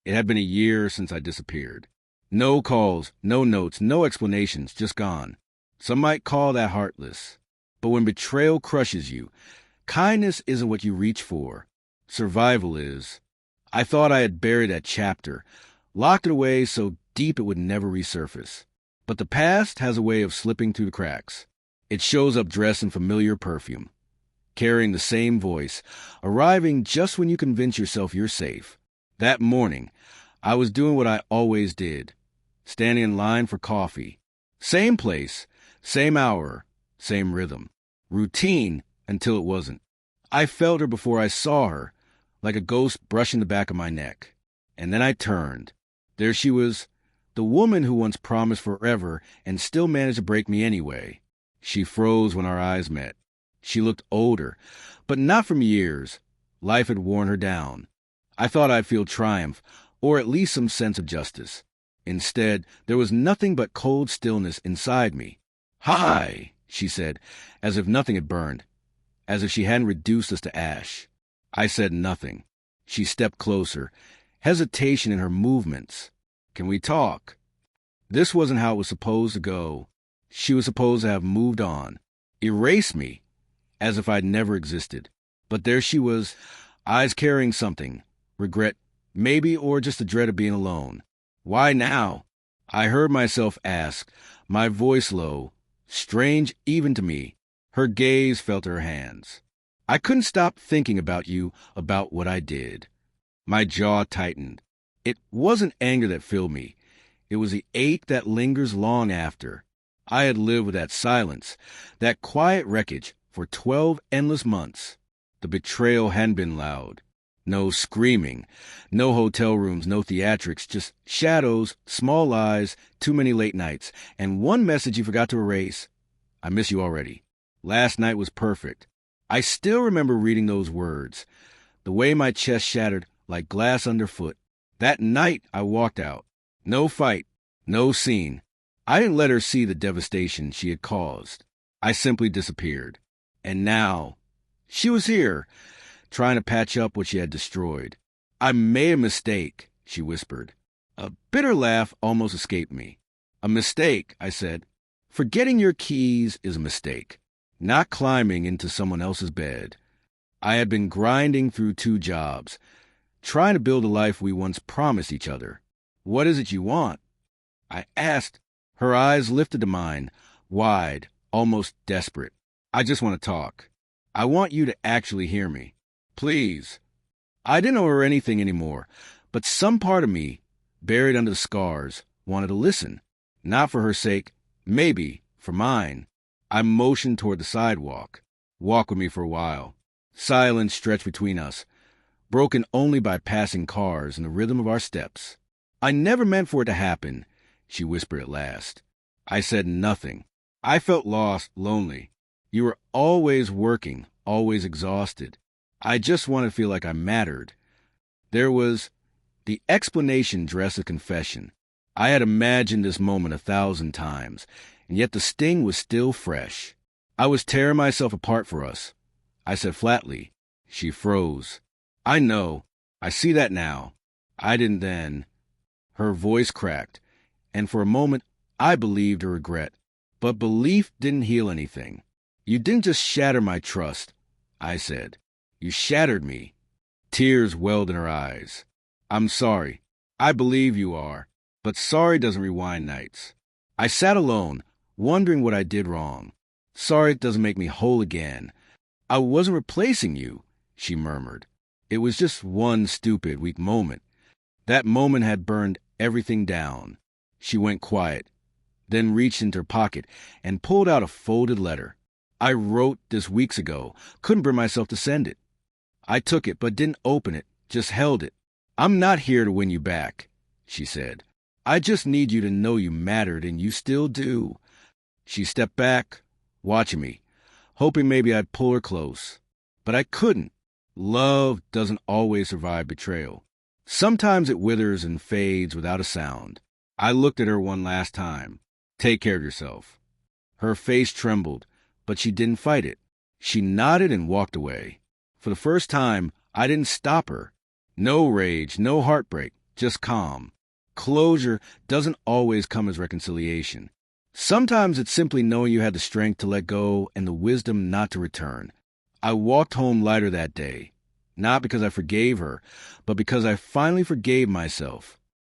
It had been a year since I disappeared. No calls, no notes, no explanations, just gone. Some might call that heartless. But when betrayal crushes you, kindness isn't what you reach for. Survival is. I thought I had buried that chapter, locked it away so deep it would never resurface. But the past has a way of slipping through the cracks. It shows up dressed in familiar perfume, carrying the same voice, arriving just when you convince yourself you're safe. That morning, I was doing what I always did, standing in line for coffee. Same place, same hour, same rhythm. Routine until it wasn't. I felt her before I saw her, like a ghost brushing the back of my neck. And then I turned. There she was, the woman who once promised forever and still managed to break me anyway. She froze when our eyes met. She looked older, but not from years. Life had worn her down. I thought I'd feel triumph, or at least some sense of justice. Instead, there was nothing but cold stillness inside me. "Hi," she said, as if nothing had burned, as if she hadn't reduced us to ash. I said nothing. She stepped closer, hesitation in her movements. "Can we talk?" This wasn't how it was supposed to go. She was supposed to have moved on, erased me, as if I'd never existed. But there she was, eyes carrying something, regret, maybe, or just the dread of being alone. "Why now?" I heard myself ask, my voice low, strange even to me. Her gaze fell to her hands. "I couldn't stop thinking about you, about what I did." My jaw tightened. It wasn't anger that filled me. It was the ache that lingers long after. I had lived with that silence, that quiet wreckage, for 12 endless months. The betrayal hadn't been loud. No screaming, no hotel rooms, no theatrics, just shadows, small lies, too many late nights, and one message you forgot to erase. "I miss you already. Last night was perfect." I still remember reading those words, the way my chest shattered like glass underfoot. That night I walked out. No fight, no scene. I didn't let her see the devastation she had caused. I simply disappeared. And now, she was here, trying to patch up what she had destroyed. "I made a mistake," she whispered. A bitter laugh almost escaped me. "A mistake," I said. "Forgetting your keys is a mistake. Not climbing into someone else's bed." I had been grinding through 2 jobs, trying to build a life we once promised each other. "What is it you want?" I asked. Her eyes lifted to mine, wide, almost desperate. "I just want to talk. I want you to actually hear me. Please." I didn't owe her anything anymore, but some part of me, buried under the scars, wanted to listen. Not for her sake, maybe for mine. I motioned toward the sidewalk. "Walk with me for a while." Silence stretched between us, broken only by passing cars and the rhythm of our steps. "I never meant for it to happen," she whispered at last. I said nothing. I felt lost, lonely. You were always working, always exhausted. I just wanted to feel like I mattered. There was the explanation dressed as confession. I had imagined this moment 1,000 times, and yet the sting was still fresh. I was tearing myself apart for us. I said flatly. She froze. "I know. I see that now. I didn't then." Her voice cracked, and for a moment I believed her regret. But belief didn't heal anything. "You didn't just shatter my trust," I said. "You shattered me." Tears welled in her eyes. "I'm sorry. I believe you are. But sorry doesn't rewind nights." I sat alone, wondering what I did wrong. "Sorry doesn't make me whole again." "I wasn't replacing you," she murmured. "It was just one stupid, weak moment. That moment had burned everything down." She went quiet, then reached into her pocket and pulled out a folded letter. "I wrote this weeks ago. Couldn't bring myself to send it." I took it, but didn't open it, just held it. "I'm not here to win you back," she said. "I just need you to know you mattered, and you still do." She stepped back, watching me, hoping maybe I'd pull her close. But I couldn't. Love doesn't always survive betrayal. Sometimes it withers and fades without a sound. I looked at her one last time. "Take care of yourself." Her face trembled, but she didn't fight it. She nodded and walked away. For the first time, I didn't stop her. No rage, no heartbreak, just calm. Closure doesn't always come as reconciliation. Sometimes it's simply knowing you had the strength to let go and the wisdom not to return. I walked home lighter that day, not because I forgave her, but because I finally forgave myself.